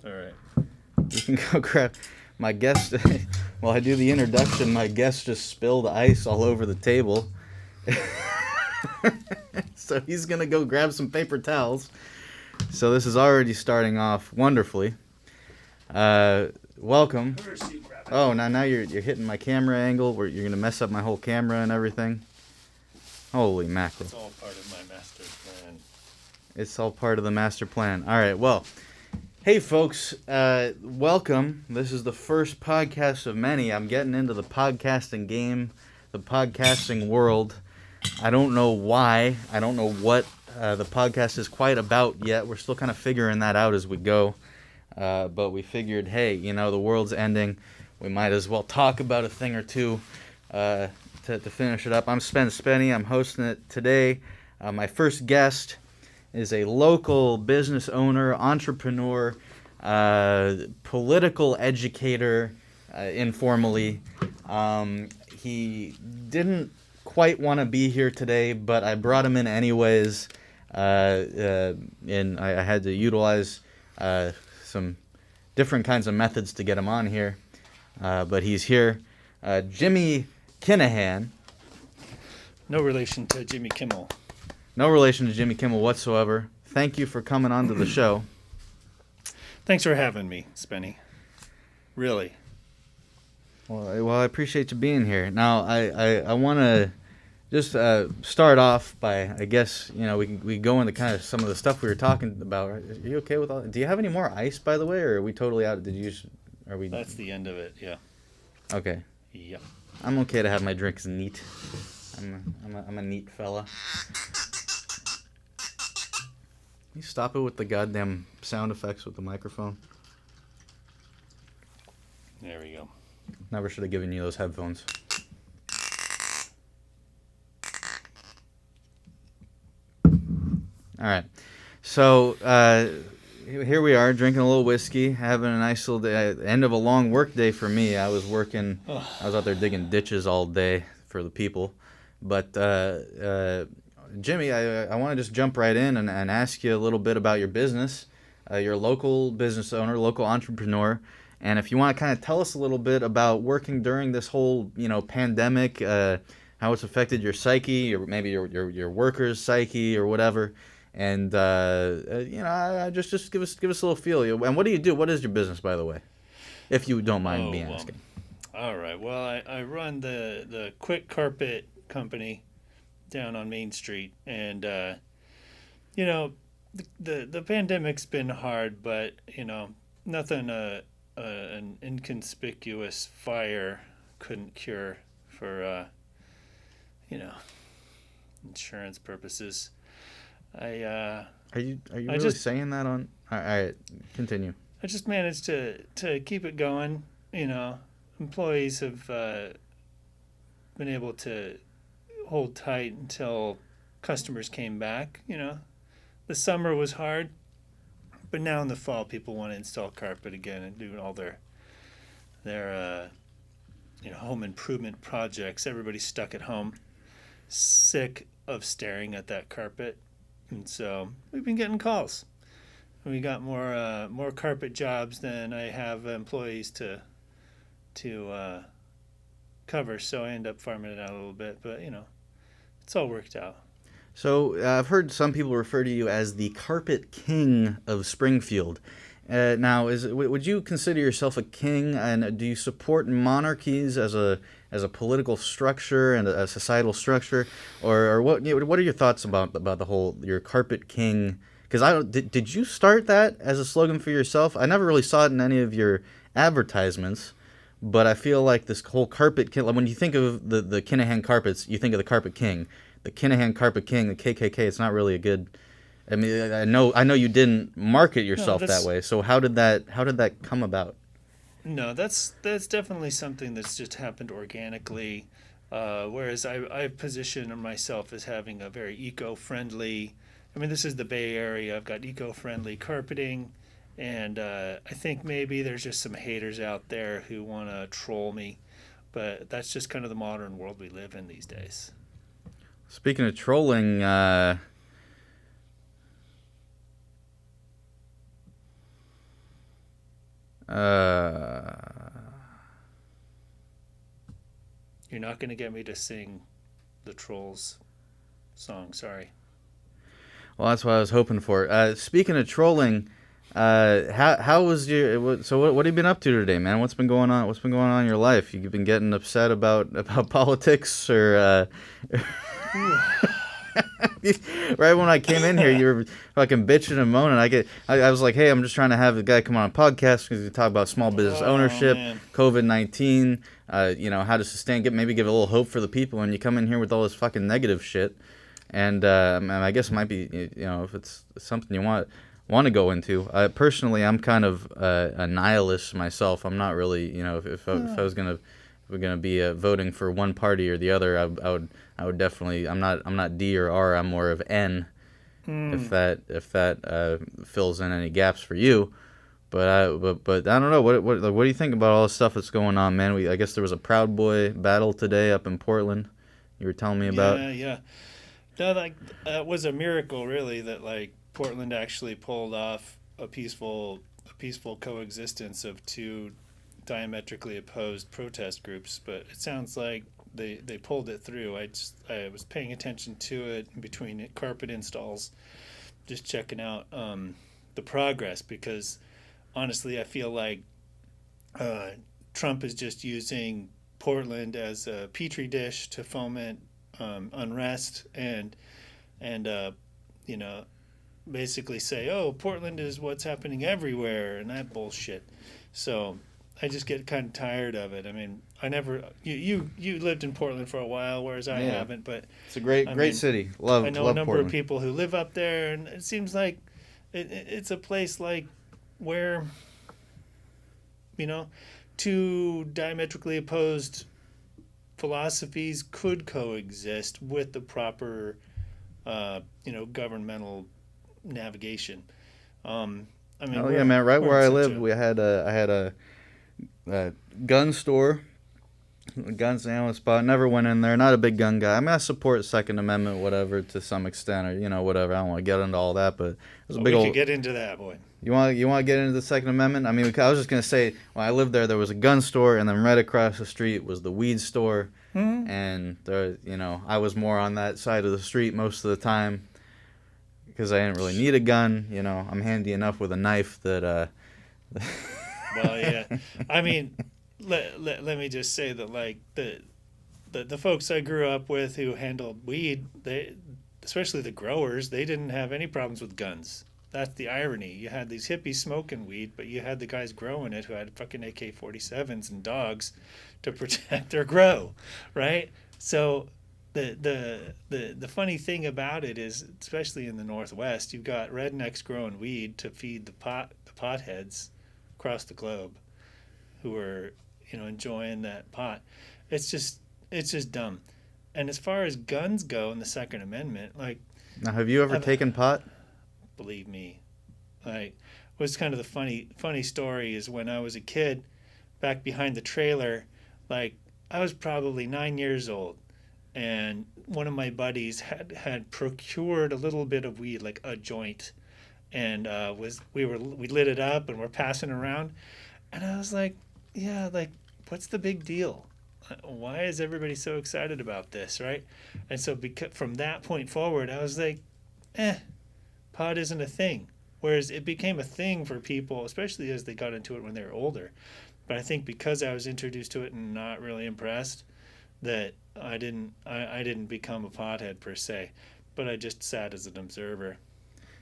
All right. You can go grab my guest. While I do the introduction, my guest just spilled ice all over the table. So he's going to go grab some paper towels. So this is already starting off wonderfully. Welcome. Oh, now you're hitting my camera angle where you're going to mess up my whole camera and everything. Holy mackerel. It's all part of my master plan. It's all part of the master plan. All right, well, hey folks, welcome. This is the first podcast of many. I'm getting into the podcasting game, the podcasting world. I don't know why. I don't know what the podcast is quite about yet. We're still kind of figuring that out as we go. But we figured, hey, the world's ending. We might as well talk about a thing or two to finish it up. I'm Spenny. I'm hosting it today. My first guest is a local business owner, entrepreneur, political educator, informally. He didn't quite want to be here today, but I brought him in anyways, and I had to utilize some different kinds of methods to get him on here, but he's here. Jimmy Kinahan. No relation to Jimmy Kimmel. No relation to Jimmy Kimmel whatsoever. Thank you for coming on to the show. Thanks for having me, Spenny. Really. Well, I appreciate you being here. Now, I want to just start off by, I guess, we go into kind of some of the stuff we were talking about. Are you okay with all? Do you have any more ice, by the way, or are we totally out? Are we? That's the end of it. Yeah. Okay. Yep. I'm okay to have my drinks neat. I'm a neat fella. Can you stop it with the goddamn sound effects with the microphone? There we go. Never should have given you those headphones. All right. So here we are drinking a little whiskey, having a nice little day. End of a long work day for me. I was out there digging ditches all day for the people. But Jimmy, I want to just jump right in and ask you a little bit about your business. You're a local business owner, local entrepreneur. And if you want to kind of tell us a little bit about working during this whole, pandemic, how it's affected your psyche, or maybe your workers' psyche or whatever. And, just give us a little feel. And what do you do? What is your business, by the way? If you don't mind me asking. All right. Well, I run the Quick Carpet Company down on Main Street. And, the pandemic's been hard, but, nothing an inconspicuous fire couldn't cure for, insurance purposes. Are you really saying that on? All right, continue. I just managed to keep it going. Employees have been able to hold tight until customers came back. The summer was hard, but now in the fall, people want to install carpet again and do all their home improvement projects. Everybody's stuck at home, sick of staring at that carpet. And so we've been getting calls. We got more carpet jobs than I have employees to cover. So I end up farming it out a little bit, but it's all worked out. So I've heard some people refer to you as the Carpet King of Springfield. Now, would you consider yourself a king? And do you support monarchies as a political structure and a societal structure, or what? What are your thoughts about the whole your Carpet King? Because did you start that as a slogan for yourself? I never really saw it in any of your advertisements, but I feel like this whole Carpet King. When you think of the Kinahan carpets, you think of the Carpet King. The Kinahan Carpet King, the KKK. It's not really a good. I mean, I know you didn't market yourself that way. So how did that come about? No, that's definitely something that's just happened organically. Whereas I position myself as having a very eco-friendly. I mean, this is the Bay Area. I've got eco-friendly carpeting, and I think maybe there's just some haters out there who want to troll me, but that's just kind of the modern world we live in these days. Speaking of trolling. Uh, You're not going to get me to sing the Trolls song. Sorry. well, that's what I was hoping for. Speaking of trolling, how was your? So what have you been up to today, man? What's been going on? What's been going on in your life? You've been getting upset about politics, or right when I came in here, you were fucking bitching and moaning. I was like, hey, I'm just trying to have the guy come on a podcast because we talk about small business ownership, man. COVID-19, how to sustain, maybe give a little hope for the people, and you come in here with all this fucking negative shit. And I guess it might be, if it's something you want to go into. Personally, I'm kind of a nihilist myself. I'm not really, if I was gonna if we're gonna be voting for one party or the other, I would definitely. I'm not D or R. I'm more of N. If that fills in any gaps for you. But I don't know. What do you think about all the stuff that's going on, man? I guess there was a Proud Boy battle today up in Portland. You were telling me about. Yeah. No, that was a miracle, really, that Portland actually pulled off a peaceful coexistence of two diametrically opposed protest groups. But it sounds like they pulled it through. I was paying attention to it between carpet installs, just checking out the progress, because honestly, I feel like Trump is just using Portland as a petri dish to foment unrest and basically say, oh, Portland is what's happening everywhere, and that bullshit. So I just get kind of tired of it. I mean, I never you lived in Portland for a while, whereas I haven't. But it's a great city. I know love a number Portland. of people who live up there, and it seems like it's a place where two diametrically opposed philosophies could coexist with the proper, governmental navigation. I mean, Oh yeah, man! Right where I lived, I had a gun store, a gun sandwich spot. Never went in there. Not a big gun guy. I mean, I support Second Amendment, whatever, to some extent, or whatever. I don't want to get into all that, but it was a big we old. could get into that, boy. You want to get into the Second Amendment? I mean, I was just gonna say when I lived there was a gun store, and then right across the street was the weed store, and I was more on that side of the street most of the time because I didn't really need a gun. I'm handy enough with a knife that. Well, yeah. I mean, let me just say that the folks I grew up with who handled weed, especially the growers, they didn't have any problems with guns. That's the irony. You had these hippies smoking weed, but you had the guys growing it who had fucking AK-47s and dogs to protect their grow, right? So the funny thing about it is, especially in the Northwest, you've got rednecks growing weed to feed the potheads across the globe who are enjoying that pot. It's just dumb. And as far as guns go in the Second Amendment, now, have you ever taken pot? Believe me, what's kind of the funny story is when I was a kid, back behind the trailer, I was probably 9 years old, and one of my buddies had procured a little bit of weed, like a joint, and we lit it up and we're passing around, and I was like, yeah, what's the big deal? Why is everybody so excited about this, right? And so from that point forward, I was like, pot isn't a thing. Whereas it became a thing for people, especially as they got into it when they were older. But I think because I was introduced to it and not really impressed, that I didn't become a pothead per se, but I just sat as an observer.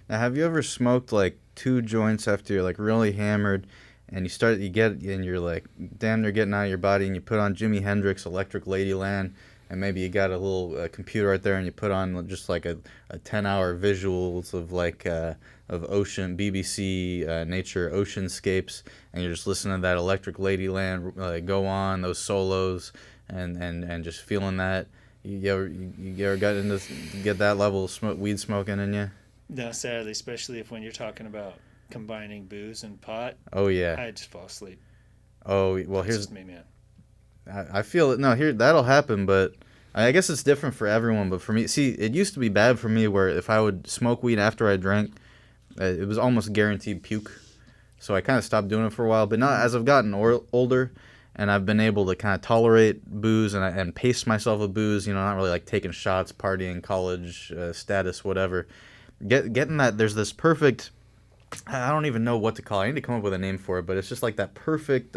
Now, have you ever smoked 2 joints after you're really hammered, and you're damn near getting out of your body, and you put on Jimi Hendrix Electric Ladyland, and maybe you got a little computer right there, and you put on just a 10-hour visuals of ocean, BBC nature oceanscapes, and you're just listening to that Electric Ladyland go on, those solos, and just feeling that. You ever got into get that level of weed smoking in you? No, sadly, especially when you're talking about combining booze and pot. Oh yeah. I just fall asleep. Oh well, That's here's just me, man. I feel it. No, here that'll happen, but I guess it's different for everyone. But for me, see, it used to be bad for me where if I would smoke weed after I drank, it was almost guaranteed puke. so I kind of stopped doing it for a while. But not as I've gotten older, and I've been able to kind of tolerate booze and pace myself with booze. Not really like taking shots, partying, college status, whatever. Getting that there's this perfect. I don't even know what to call it. I need to come up with a name for it, but it's just like that perfect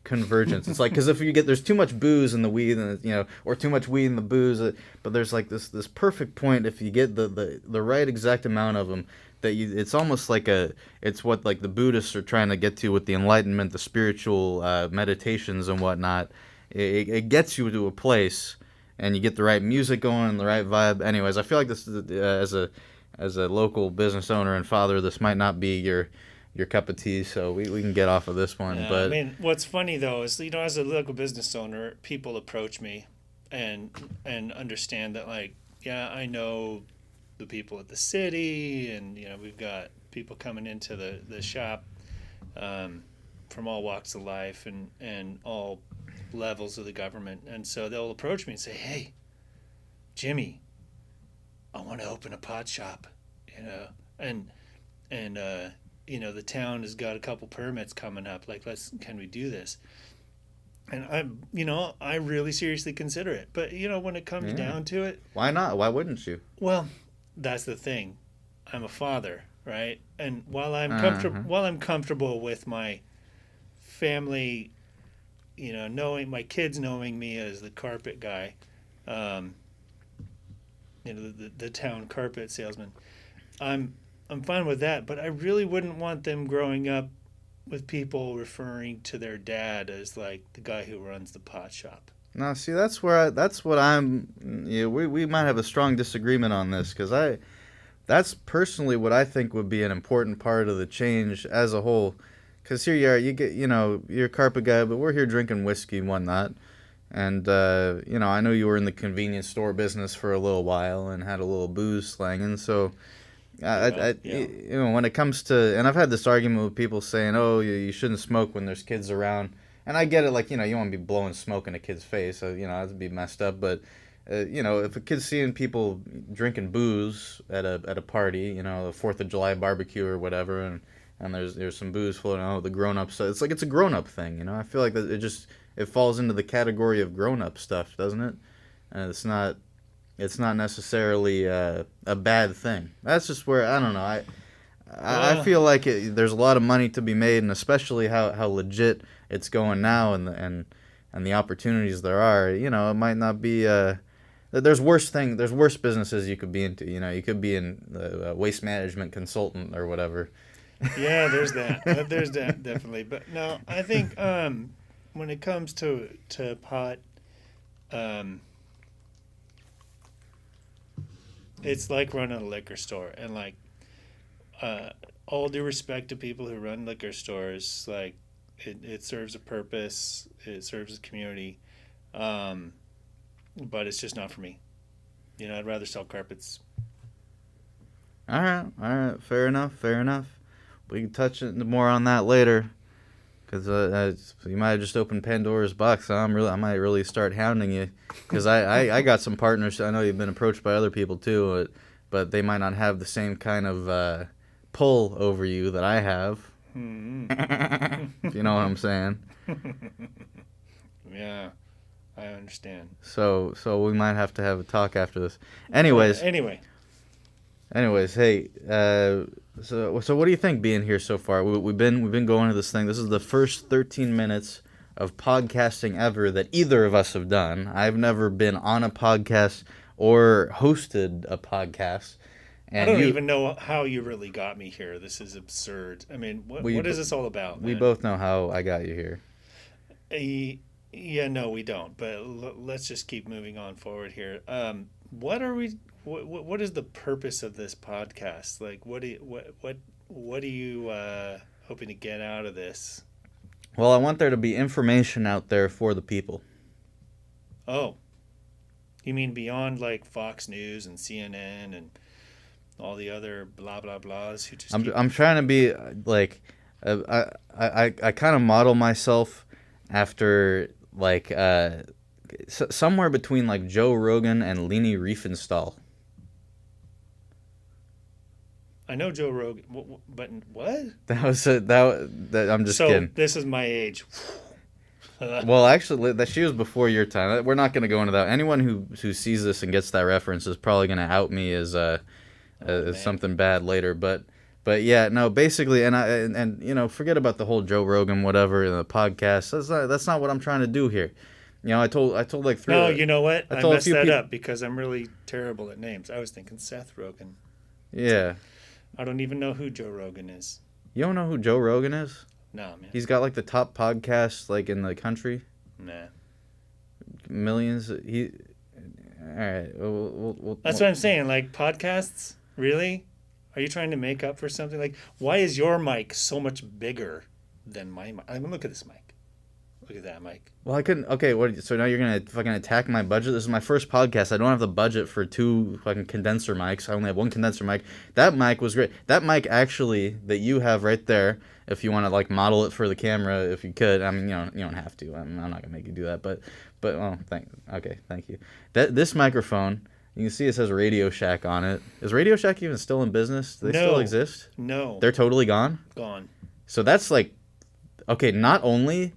convergence. It's like, because if there's too much booze in the weed, and or too much weed in the booze, but there's like this perfect point if you get the right exact amount of them, that it's almost like it's what like the Buddhists are trying to get to with the enlightenment, the spiritual meditations and whatnot. It gets you to a place, and you get the right music going and the right vibe. Anyways, I feel like this is as a local business owner and father, this might not be your cup of tea, so we can get off of this one. Yeah, But I mean, what's funny though is, as a local business owner, people approach me and understand that, like, yeah, I know the people at the city, and we've got people coming into the shop from all walks of life and all levels of the government, and so they'll approach me and say, "Hey, Jimmy, I want to open a pot shop, and the town has got a couple permits coming up. Like, can we do this?" And I really seriously consider it. But when it comes down to it, why not? Why wouldn't you? well, that's the thing. I'm a father, right? And while I'm comfortable with my family, knowing my kids knowing me as the carpet guy, the town carpet salesman, I'm fine with that, but I really wouldn't want them growing up with people referring to their dad as like the guy who runs the pot shop. No, see, that's what I'm. We might have a strong disagreement on this, because that's personally what I think would be an important part of the change as a whole. Because here you are, you're a carpet guy, but we're here drinking whiskey and whatnot. And, I know you were in the convenience store business for a little while and had a little booze slanging. So, when it comes to, and I've had this argument with people saying, oh, you shouldn't smoke when there's kids around. And I get it, like, you want to be blowing smoke in a kid's face. So, that'd be messed up. But, if a kid's seeing people drinking booze at a party, the 4th of July barbecue or whatever, and there's some booze floating, the grown-ups, so it's like it's a grown-up thing, I feel like that it falls into the category of grown-up stuff, doesn't it? And it's not necessarily a bad thing. That's just where, I don't know, I feel like there's a lot of money to be made, and especially how legit it's going now, and the opportunities there are. It might not be. There's worse businesses you could be into. You could be in a waste management consultant or whatever. Yeah, there's that. There's that, definitely. But no, I think when it comes to pot, it's like running a liquor store, and like all due respect to people who run liquor stores, like it serves a purpose, it serves the community, but it's just not for me. I'd rather sell carpets. All right, fair enough. We can touch more on that later, because you might have just opened Pandora's box. So I might really start hounding you, because I got some partners. I know you've been approached by other people too, but they might not have the same kind of pull over you that I have. If you know what I'm saying. Yeah, I understand. So we might have to have a talk after this. Anyways, hey. So what do you think being here so far? We've been going to this thing. This is the first 13 minutes of podcasting ever that either of us have done. I've never been on a podcast or hosted a podcast. And I don't even know how you really got me here. This is absurd. I mean, what is this all about, man? We both know how I got you here. Yeah, no, we don't. But let's just keep moving on forward here. What are we? What is the purpose of this podcast? Like, what are you hoping to get out of this? Well, I want there to be information out there for the people. Oh, you mean beyond like Fox News and CNN and all the other blah blah blahs who just? I'm trying to be like, I kind of model myself after like somewhere between like Joe Rogan and Leni Riefenstahl. I know Joe Rogan, but what? I'm just So kidding. this is my age. Well, actually, that she was before your time. We're not going to go into that. Anyone who sees this and gets that reference is probably going to out me as Man. something bad later. But yeah, no, basically, and you know, forget about the whole Joe Rogan whatever in the podcast. That's not what I'm trying to do here. You know, I told like three. No, you know what? I I told a messed few that people. up because I'm really terrible at names. I was thinking Seth Rogen. Yeah, I don't even know who Joe Rogan is. you don't know who Joe Rogan is? Nah, man. He's got like the top podcast like in the country, Nah. millions. He. All right, That's what I'm saying. Like podcasts, really? Are you trying to make up for something? Like, why is your mic so much bigger than my mic? I mean, look at this mic. Look at that mic. Well, I couldn't. Okay, what? So now you're gonna fucking attack my budget? This is my first podcast. I don't have the budget for 2 fucking condenser mics. I only have 1 condenser mic. That mic was great. That mic actually that you have right there. If you want to like model it for the camera, if you could. I mean, you don't have to. I'm not gonna make you do that. But oh, thank you. This microphone. You can see it says Radio Shack on it. Is Radio Shack even still in business? Do they still exist? No. They're totally gone. Gone. So that's like, okay. Not only.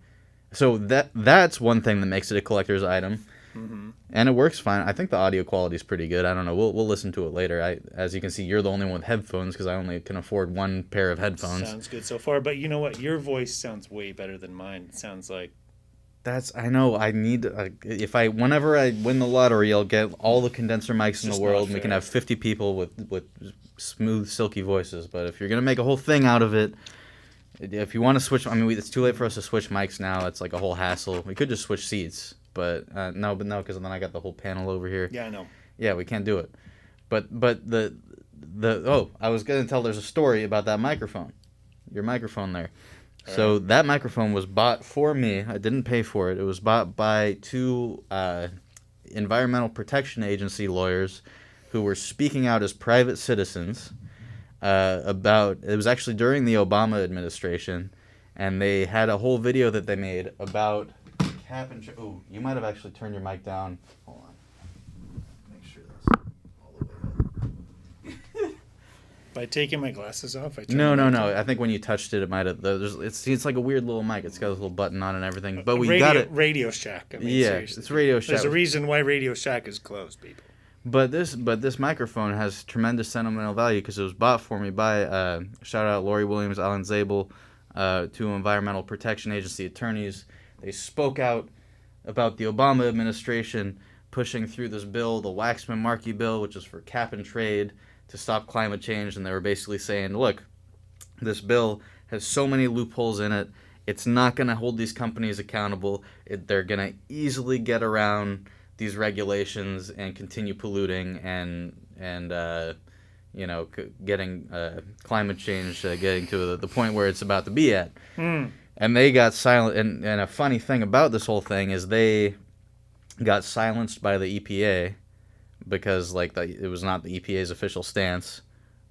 So that's one thing that makes it a collector's item, and it works fine. I think the audio quality is pretty good. I don't know. We'll listen to it later. As you can see, you're the only one with headphones because I only can afford 1 pair of headphones. Sounds good so far, but you know what? Your voice sounds way better than mine. It sounds like I know. I need whenever I win the lottery, I'll get all the condenser mics in the just world, not and we can fair. have 50 people with smooth, silky voices. But if you're gonna make a whole thing out of it. If you want to switch, I mean, it's too late for us to switch mics now. It's like a whole hassle. We could just switch seats, but no, because then I got the whole panel over here. Yeah, I know. Yeah, we can't do it. But I was gonna tell. There's a story about that microphone, your microphone there. So that microphone was bought for me. I didn't pay for it. It was bought by 2 environmental protection agency lawyers who were speaking out as private citizens. It was actually during the Obama administration, and they had a whole video that they made about cap and oh, you might have actually turned your mic down. Hold on, make sure that's all the way up. By taking my glasses off, I turned No. the mic on. I think when you touched it, it might have. It's like a weird little mic. It's got a little button on it and everything. But we got it. Radio Shack. I mean, Yeah, seriously. it's Radio Shack. There's a reason why Radio Shack is closed, people. But this microphone has tremendous sentimental value because it was bought for me by shout out Lori Williams, Alan Zabel, 2 environmental protection agency attorneys. They spoke out about the Obama administration pushing through this bill, the Waxman-Markey bill, which is for cap and trade to stop climate change, and they were basically saying, look, this bill has so many loopholes in it. It's not going to hold these companies accountable. They're going to easily get around these regulations and continue polluting and getting climate change getting to the point where it's about to be at. And they got silent. And a funny thing about this whole thing is they got silenced by the EPA because it was not the EPA's official stance.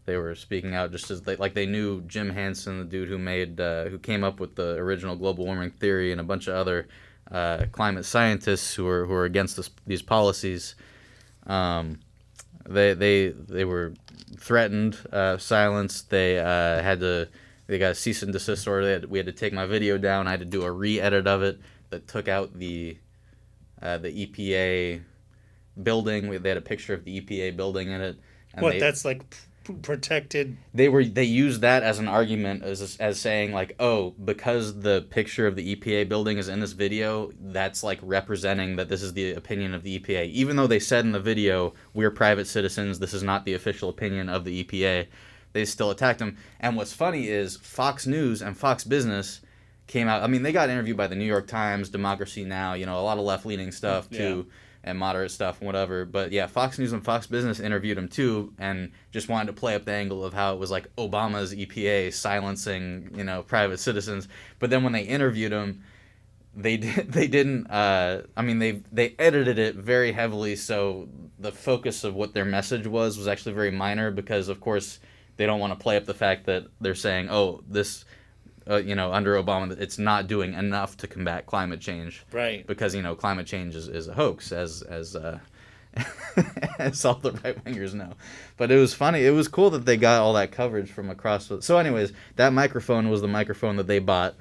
They were speaking out just as they knew Jim Hansen, the dude who came up with the original global warming theory, and a bunch of other climate scientists who are against these policies. They were threatened, silenced. They got a cease and desist order. We had to take my video down. I had to do a re-edit of it that took out the EPA building. They had a picture of the EPA building in it. And That's like protected? They used that as an argument as saying like, oh, because the picture of the EPA building is in this video, that's like representing that this is the opinion of the EPA. Even though they said in the video, we're private citizens, this is not the official opinion of the EPA, they still attacked them. And what's funny is Fox News and Fox Business came out. I mean, they got interviewed by the New York Times, Democracy Now, a lot of left-leaning stuff too. And moderate stuff and whatever. But yeah, Fox News and Fox Business interviewed him too and just wanted to play up the angle of how it was like Obama's EPA silencing, private citizens. But then when they interviewed him, they didn't they edited it very heavily, so the focus of what their message was actually very minor because of course they don't want to play up the fact that they're saying, oh, this under Obama, it's not doing enough to combat climate change. Right. Because, climate change is a hoax, as as all the right wingers know. But it was funny. It was cool that they got all that coverage from across. So, anyways, that microphone was the microphone that they bought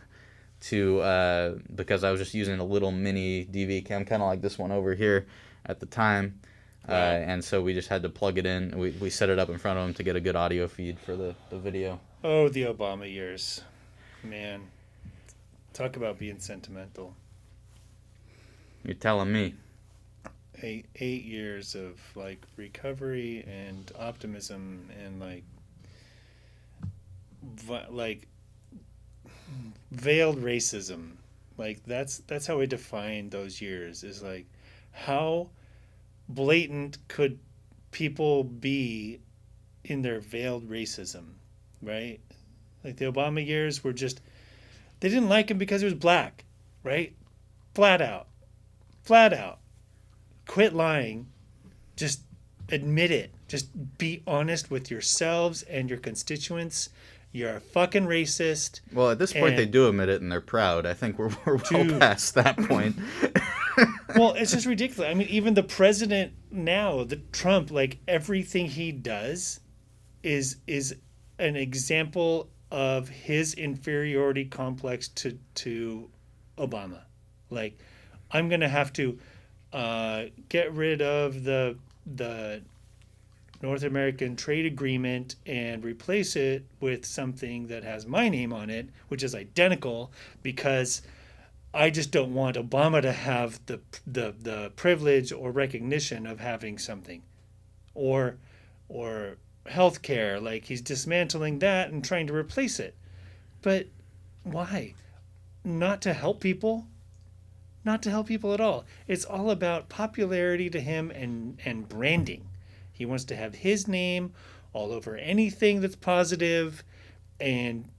to because I was just using a little mini DV cam, kind of like this one over here at the time. Wow. And so we just had to plug it in. We set it up in front of them to get a good audio feed for the video. Oh, the Obama years. Man. Talk about being sentimental. You're telling me. 8 years of like recovery and optimism and like veiled racism. Like that's how I define those years, is like how blatant could people be in their veiled racism, right? Like the Obama years were just, they didn't like him because he was black, right? Flat out. Quit lying. Just admit it. Just be honest with yourselves and your constituents. You're a fucking racist. Well, at this point, they do admit it, and they're proud. I think we're well past that point. Well, it's just ridiculous. I mean, even the president now, the Trump, like everything he does is an example of his inferiority complex to Obama. Like, I'm gonna have to get rid of the North American trade agreement and replace it with something that has my name on it, which is identical, because I just don't want Obama to have the privilege or recognition of having something, or healthcare. Like he's dismantling that and trying to replace it. But why? Not to help people. Not to help people at all. It's all about popularity to him and branding. He wants to have his name all over anything that's positive and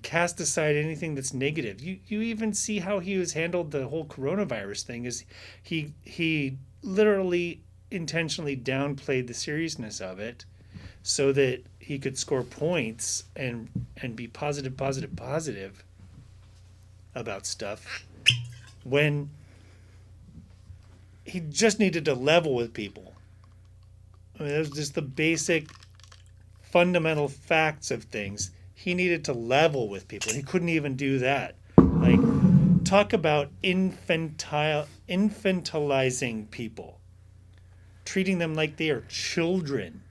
cast aside anything that's negative. You even see how he has handled the whole coronavirus thing. Is he literally intentionally downplayed the seriousness of it so that he could score points and be positive about stuff, when he just needed to level with people. I mean, it was just the basic fundamental facts of things. He needed to level with people. He couldn't even do that. Like, talk about infantilizing people, treating them like they are children,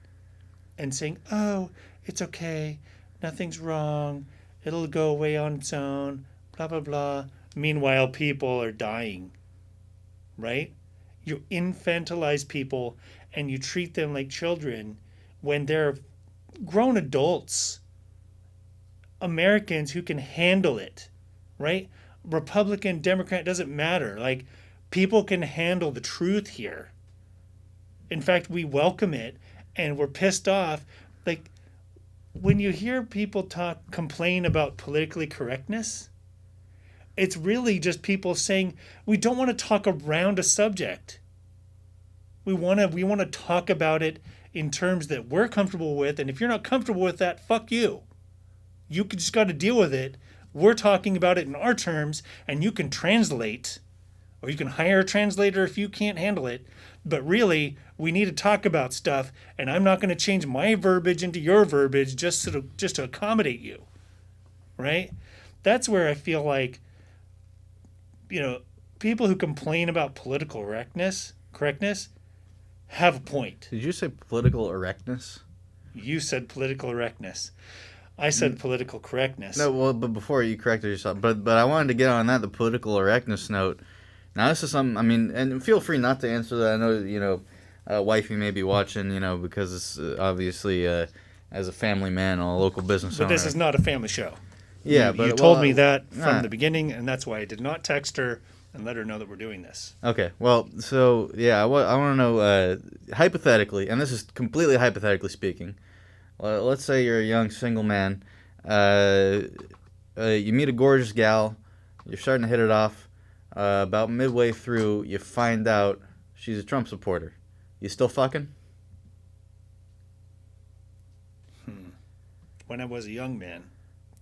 and saying, "Oh, it's okay, nothing's wrong, it'll go away on its own, blah blah blah." Meanwhile, people are dying, right? You infantilize people and you treat them like children when they're grown adults, Americans who can handle it, right? Republican, Democrat, doesn't matter. Like, people can handle the truth here. In fact, we welcome it and we're pissed off. Like, when you hear people complain about politically correctness, it's really just people saying, we don't want to talk around a subject. We want to talk about it in terms that we're comfortable with, and if you're not comfortable with that, fuck you. You just got to deal with it. We're talking about it in our terms, and you can translate, or you can hire a translator if you can't handle it. But really, we need to talk about stuff, and I'm not going to change my verbiage into your verbiage just to accommodate you, right? That's where I feel like, people who complain about political correctness have a point. Did you say political erectness? You said political correctness. I said political correctness. No, well, but before you corrected yourself. But I wanted to get on that, the political erectness note. Now, this is something, I mean, and feel free not to answer that. I know, wifey may be watching, because it's obviously, as a family man and a local business owner. But this is not a family show. Yeah, you told me that from the beginning, and that's why I did not text her and let her know that we're doing this. Okay, well, so, yeah, I want to know, hypothetically, and this is completely hypothetically speaking, let's say you're a young single man, you meet a gorgeous gal, you're starting to hit it off, about midway through, you find out she's a Trump supporter. You still fucking? When I was a young man.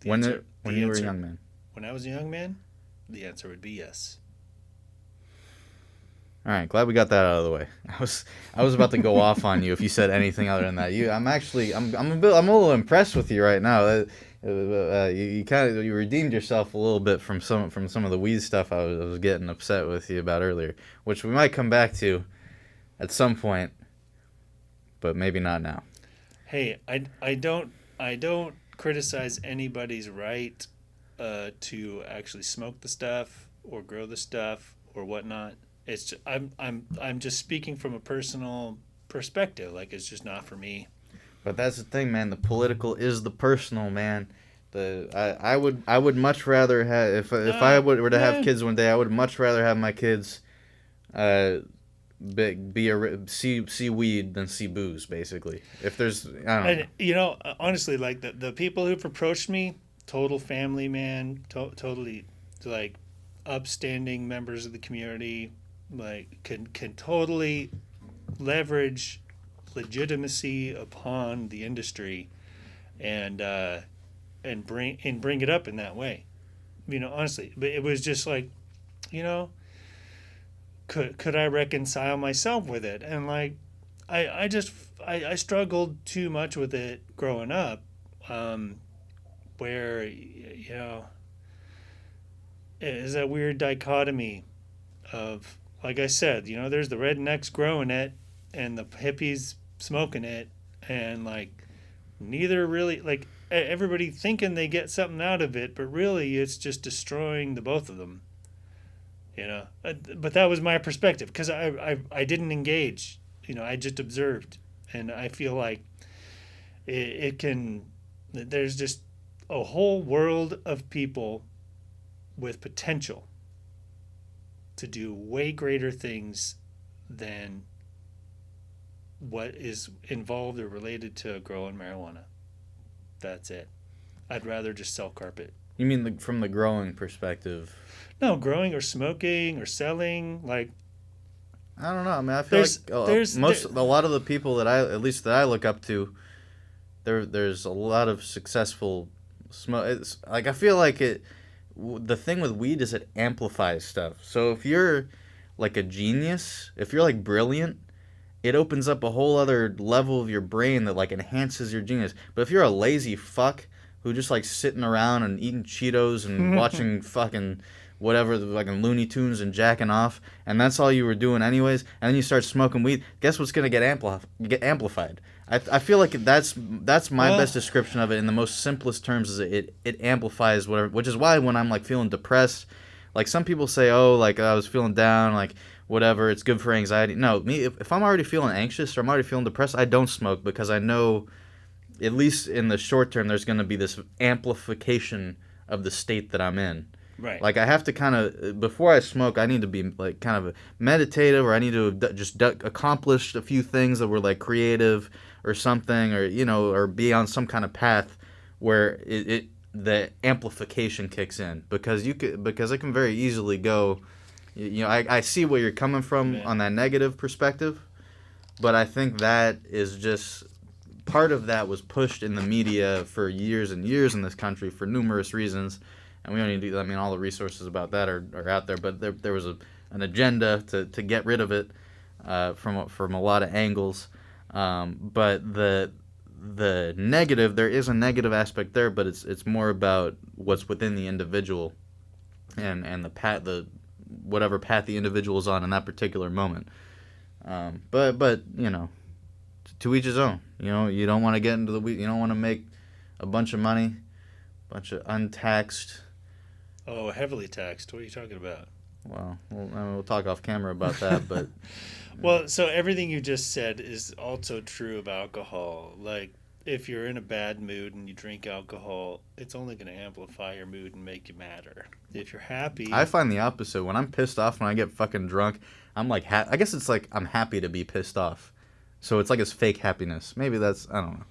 When you were a young man. When I was a young man, the answer would be yes. All right, glad we got that out of the way. I was about to go off on you if you said anything other than that. I'm a little impressed with you right now. You kind of you redeemed yourself a little bit from some of the weed stuff I was getting upset with you about earlier, which we might come back to at some point, but maybe not now. Hey, I don't criticize anybody's right to actually smoke the stuff or grow the stuff or whatnot. It's just, I'm just speaking from a personal perspective. Like it's just not for me. But that's the thing, man. The political is the personal, man. I would much rather have were to have Yeah. kids one day. I would much rather have my kids uh see weed than see booze. Basically, if there's I don't know. And honestly, like the people who've approached me, total family man, totally like upstanding members of the community, like can totally leverage legitimacy upon the industry and bring it up in that way. Honestly, but it was just like, you know, could I reconcile myself with it? And like, I just I struggled too much with it growing up, um, where it is that weird dichotomy of, like I said, there's the rednecks growing it and the hippies smoking it, and like neither really like everybody thinking they get something out of it, but really it's just destroying the both of them. But that was my perspective because I didn't engage. I just observed, and I feel like it can. There's just a whole world of people with potential to do way greater things than what is involved or related to growing marijuana. That's it. I'd rather just sell carpet. You mean from the growing perspective? No, growing or smoking or selling. Like I don't know. I mean, I feel there's like there's a lot of the people that at least that I look up to, there's a lot of successful smoke. It's like I feel like the thing with weed is it amplifies stuff. So if you're like a genius, if you're like brilliant, it opens up a whole other level of your brain that like enhances your genius. But if you're a lazy fuck who just like sitting around and eating Cheetos and watching fucking whatever the fucking Looney Tunes and jacking off, and that's all you were doing anyways, and then you start smoking weed, guess what's gonna get amplified? I feel like that's my well, best description of it in the most simplest terms is it amplifies whatever, which is why when I'm like feeling depressed, like some people say, oh, like I was feeling down, like whatever, it's good for anxiety. No, me, if I'm already feeling anxious or I'm already feeling depressed, I don't smoke because I know, at least in the short term, there's going to be this amplification of the state that I'm in. right. Like I have to kind of before I smoke, I need to be like kind of meditative, or I need to have just accomplished a few things that were like creative or something, or or be on some kind of path where the amplification kicks in because it can very easily go. I see where you're coming from Man. on that negative perspective, but I think that is just part of that was pushed in the media for years and years in this country for numerous reasons, and we don't need to. I mean, all the resources about that are out there, but there was an agenda to get rid of it from a lot of angles. But the negative, there is a negative aspect there, but it's more about what's within the individual and the whatever path the individual is on in that particular moment. But to each his own. You don't want to get into you don't want to make a bunch of money, bunch of untaxed. Oh, heavily taxed. What are you talking about? Well, we'll talk off camera about that, but Well, so everything you just said is also true of alcohol. Like, if you're in a bad mood and you drink alcohol, it's only going to amplify your mood and make you madder. If you're happy, I find the opposite. When I'm pissed off, when I get fucking drunk, I'm like, I guess it's like I'm happy to be pissed off. So it's like it's fake happiness. Maybe that's I don't know.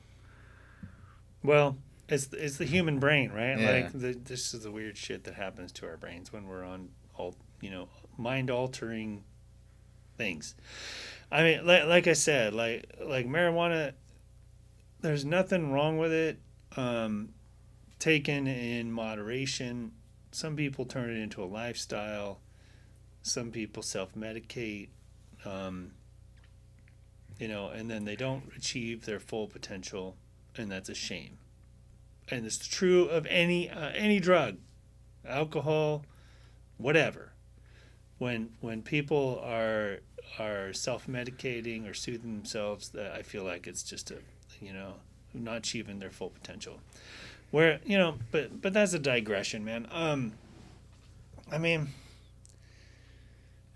well, it's the human brain, right? Yeah. Like, this is the weird shit that happens to our brains when we're on mind altering things. I mean, like I said, like marijuana, there's nothing wrong with it. Taken in moderation. Some people turn it into a lifestyle. Some people self medicate. and then they don't achieve their full potential, and that's a shame. And it's true of any drug, alcohol, whatever. When people are self-medicating or soothing themselves, I feel like it's just not achieving their full potential. Where but that's a digression, man. I mean,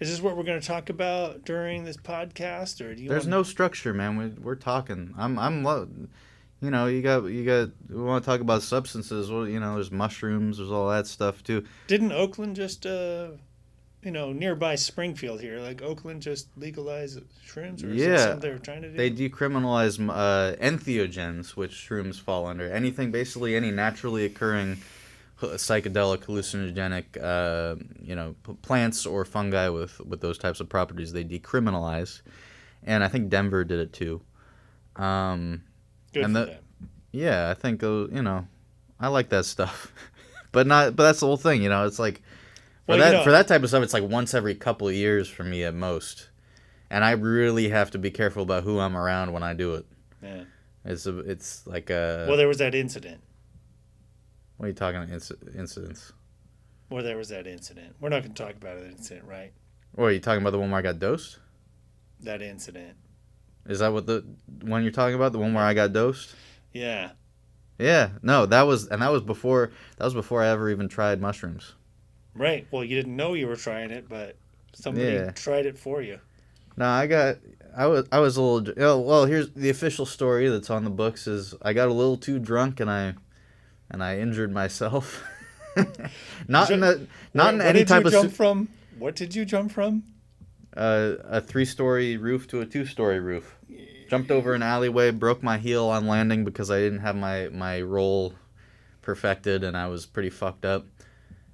is this what we're going to talk about during this podcast, or do you? There's no structure, man. We're talking. We want to talk about substances. Well, there's mushrooms. There's all that stuff too. Didn't Oakland just nearby Springfield here, like Oakland just legalize shrooms, or is that something they were trying to do? They decriminalize entheogens, which shrooms fall under. Anything, basically any naturally occurring psychedelic, hallucinogenic, plants or fungi with those types of properties, they decriminalize. And I think Denver did it too. Good and for them. Yeah, I think I like that stuff, but that's the whole thing. It's like. For that type of stuff, it's like once every couple of years for me at most, and I really have to be careful about who I'm around when I do it. Yeah, it's like a. Well, there was that incident. What are you talking about? Incidents? Well, there was that incident. We're not going to talk about an incident, right? What are you talking about? The one where I got dosed? That incident. Is that what the one you're talking about? The one where I got dosed? Yeah. Yeah. No, that was before I ever even tried mushrooms. Right. Well, you didn't know you were trying it, but somebody tried it for you. No, I was a little. Well, here's the official story that's on the books: is I got a little too drunk and I injured myself. Not in any type of. What did you jump from? A 3-story roof to a 2-story roof. Jumped over an alleyway, broke my heel on landing because I didn't have my roll perfected, and I was pretty fucked up.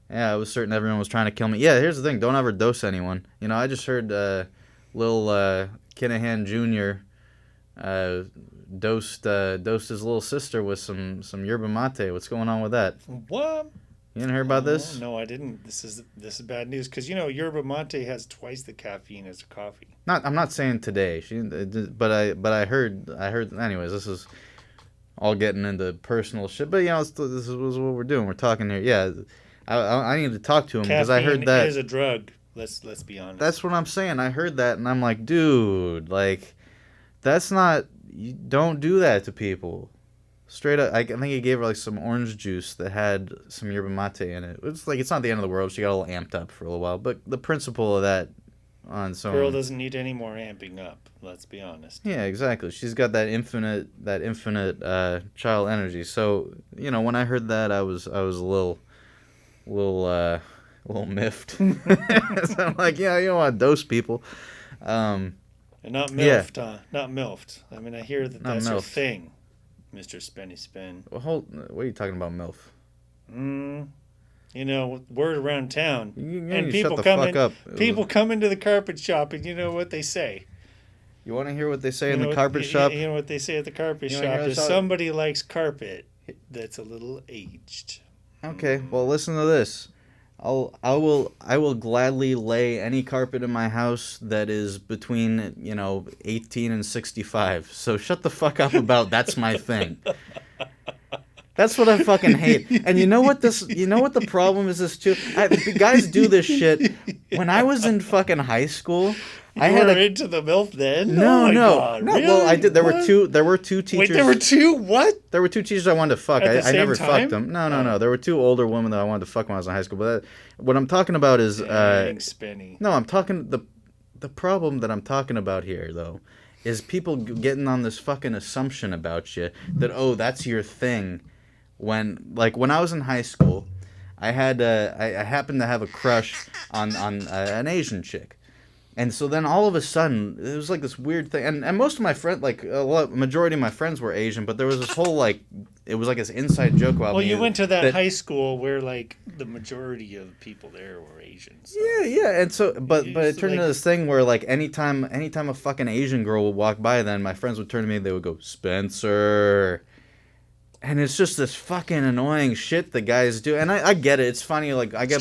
Yeah, I was certain everyone was trying to kill me. Yeah, here's the thing. Don't ever dose anyone. I just heard Lil Kinahan Jr. Dosed his little sister with some yerba mate. What's going on with that? What? You didn't hear about this? No, I didn't. This is bad news because yerba mate has twice the caffeine as a coffee. I'm not saying today. But I heard. Anyways, this is all getting into personal shit. But this is what we're doing. We're talking here. Yeah. I need to talk to him because I heard that caffeine is a drug. Let's be honest. That's what I'm saying. I heard that and I'm like, dude, like, that's not. You don't do that to people. Straight up, I think he gave her like some orange juice that had some yerba mate in it. It's like it's not the end of the world. She got a little amped up for a little while, but the principle of that on some girl doesn't need any more amping up. Let's be honest. Yeah, exactly. She's got that infinite child energy. So when I heard that, I was a little miffed. So I'm like, yeah, you don't want to dose people. And not milfed, huh? Not milfed. I mean, I hear that's your thing, Mr. Spenny Spin. Well, what are you talking about, milf? Word around town. And people come into the carpet shop, and you know what they say. You want to hear what they say in the carpet shop? You know what they say at the carpet shop is somebody likes carpet that's a little aged. Okay, well, listen to this. I will gladly lay any carpet in my house that is between 18 and 65. So shut the fuck up about that's my thing. That's what I fucking hate. And you know what the problem is this too? Guys do this shit. When I was in fucking high school, I had into the MILF then? No. God, really? Well, I did. There were two teachers. Wait, there were two? What? There were two teachers I wanted to fuck. I never fucked them. No. Oh. There were two older women that I wanted to fuck when I was in high school. But what I'm talking about is Spinny. No, I'm talking the problem that I'm talking about here though is people getting on this fucking assumption about you that that's your thing. When I was in high school, I happened to have a crush on an Asian chick. And so then all of a sudden, it was like this weird thing. And most of my friends, majority of my friends were Asian, but there was this whole, it was like this inside joke about me. Well, you went to that high school where, the majority of people there were Asians. So. Yeah. And so, but it turned into this thing where, anytime a fucking Asian girl would walk by, then my friends would turn to me and they would go, Spencer. And it's just this fucking annoying shit the guys do. And I get it. It's funny. I get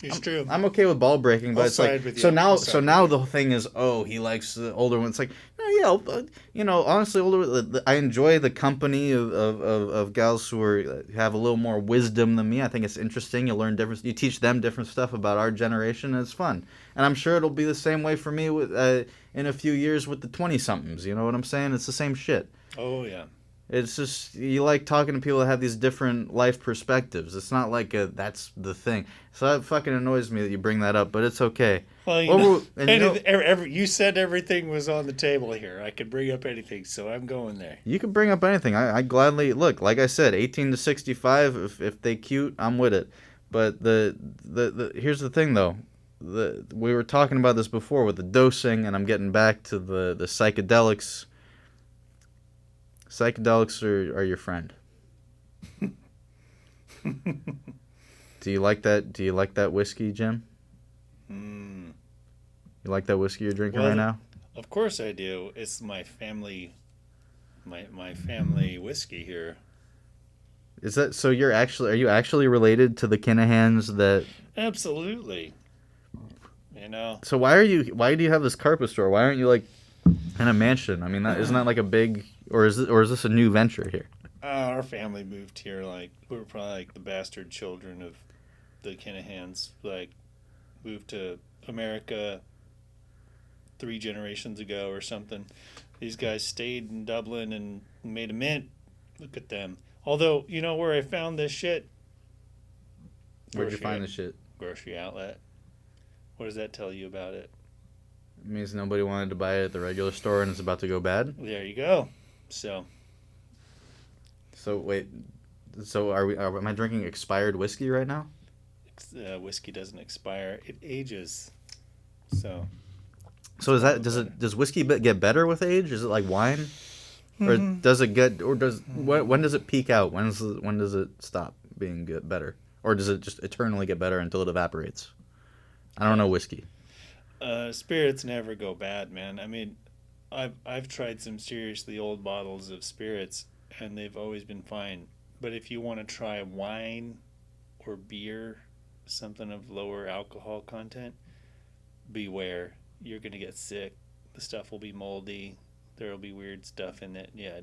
It's true. I'm okay with ball breaking, but I'll it's like side with so you. now I'll so side now with the thing is, oh, he likes the older ones. It's like, no, yeah, but, you know, honestly, I enjoy the company of gals who have a little more wisdom than me. I think it's interesting. You learn different. You teach them different stuff about our generation, and it's fun. And I'm sure it'll be the same way for me with in a few years with the 20-somethings. You know what I'm saying? It's the same shit. Oh yeah. It's just you like talking to people that have these different life perspectives. It's not like that's the thing. So that fucking annoys me that you bring that up, but it's okay. Well, What were, and you know, you said everything was on the table here. I could bring up anything, so I'm going there. you can bring up anything. I gladly look. Like I said, 18 to 65. If they cute, I'm with it. But the here's the thing though. We were talking about this before with the dosing, and I'm getting back to the psychedelics. Psychedelics are your friend. Do you like that? Do you like that whiskey, Jim? Mm. You like that whiskey you're drinking Well, right now? of course I do. It's my family, my family whiskey here. Is that so? Are you actually related to the Kinahans that? Absolutely. You know, So why do you have this carpet store? Why aren't you like in a mansion? I mean, isn't that like a big or is this a new venture here? our family moved here. Like we were probably like the bastard children of the Kinahans. Like moved to America 3 generations ago or something. These guys stayed in Dublin and made a mint. Look at them. Although, you know where I found this shit? Where'd you find this shit? Grocery outlet. What does that tell you about it? It means nobody wanted to buy it at the regular store and it's about to go bad. There you go. So wait, so am I drinking expired whiskey right now? whiskey doesn't expire; it ages. So Does whiskey get better with age? Is it like wine, or does it get when does it peak out? When does it stop being better, or does it just eternally get better until it evaporates? I don't know whiskey. Spirits never go bad, man. I mean, I've tried some seriously old bottles of spirits, and they've always been fine. But if you want to try wine or beer, something of lower alcohol content, beware. You're gonna get sick. The stuff will be moldy. There will be weird stuff in it. Yeah,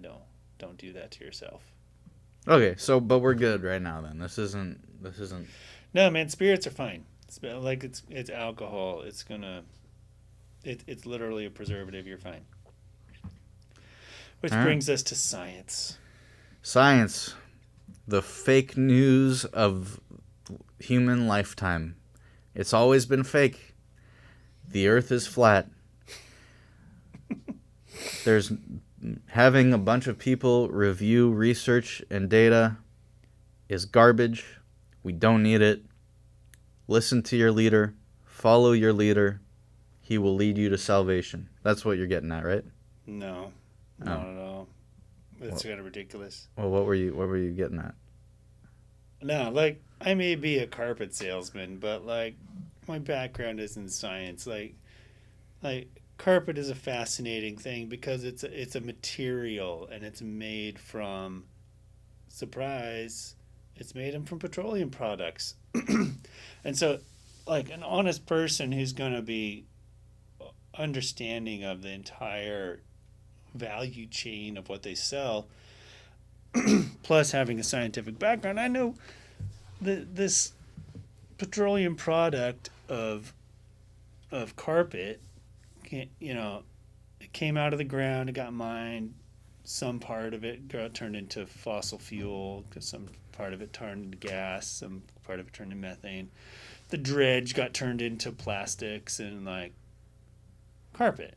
don't do that to yourself. Okay, but we're good right now then. This isn't. No, man, spirits are fine. It's alcohol. It's literally a preservative. You're fine. Which brings us to science. Science, the fake news of human lifetime. It's always been fake. The earth is flat. There's having a bunch of people review research and data is garbage. We don't need it. Listen to your leader. Follow your leader. He will lead you to salvation. That's what you're getting at, right? No, not at all. It's kind of ridiculous. Well, what were you getting at? No, like I may be a carpet salesman, but like my background is in science. Like carpet is a fascinating thing because it's a material and it's made from surprise. It's made from petroleum products, and so like an honest person who's going to be understanding of the entire value chain of what they sell, plus having a scientific background, I know this petroleum product of carpet, it came out of the ground, it got mined, some part of it got turned into fossil fuel, some part of it turned into gas, some part of it turned into methane. The dredge got turned into plastics and like carpet.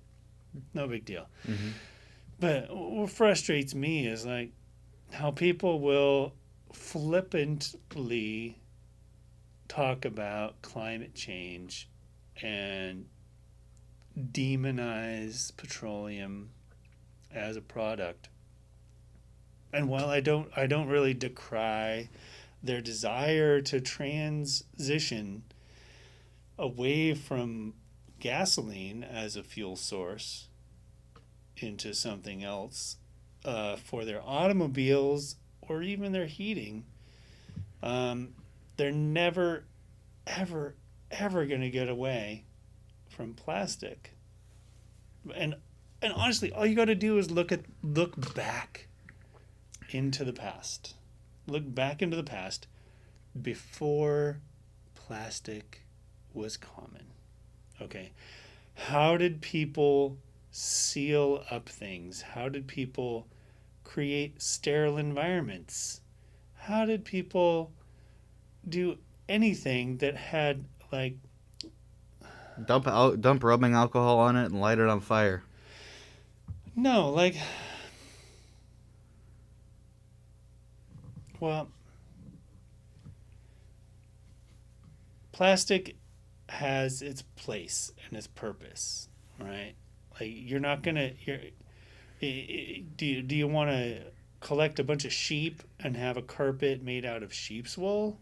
No big deal. Mm-hmm. But what frustrates me is like how people will flippantly talk about climate change and demonize petroleum as a product. And while I don't really decry their desire to transition away from gasoline as a fuel source into something else for their automobiles or even their heating, they're never, ever, ever going to get away from plastic. And and honestly, all you got to do is look back into the past. Look back into the past before plastic was common. Okay. How did people seal up things? How did people create sterile environments? How did people do anything that had like Dump rubbing alcohol on it and light it on fire. no, like well, plastic has its place and its purpose, right? Like you're not gonna. Do you want to collect a bunch of sheep and have a carpet made out of sheep's wool?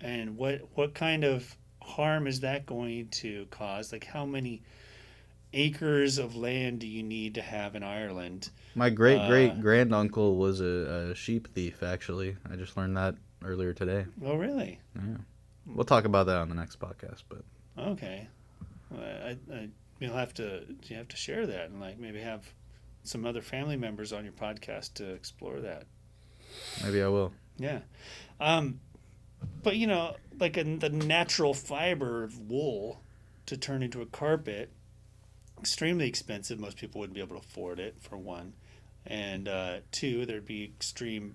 And what kind of harm is that going to cause? Like how many acres of land do you need to have in Ireland? My great granduncle was a sheep thief. Actually, I just learned that earlier today. Oh, really? Yeah, we'll talk about that on the next podcast. But Okay. You have to share that and like maybe have some other family members on your podcast to explore that. maybe I will. Yeah. But like the natural fiber of wool to turn into a carpet, extremely expensive. Most people wouldn't be able to afford it, for one. And two, there'd be extreme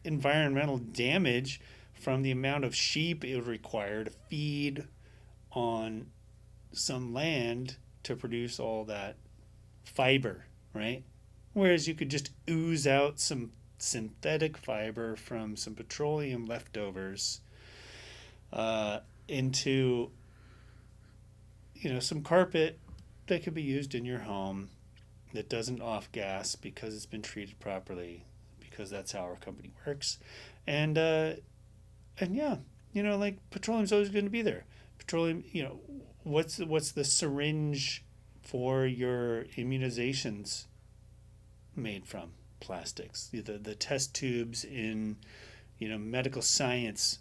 environmental damage from the amount of sheep it would require to feed on some land to produce all that fiber, right? Whereas you could just ooze out some synthetic fiber from some petroleum leftovers into some carpet that could be used in your home that doesn't off gas because it's been treated properly, because that's how our company works. And yeah, like petroleum's always going to be there. Petroleum, what's the syringe for your immunizations made from? Plastics. The test tubes in medical science,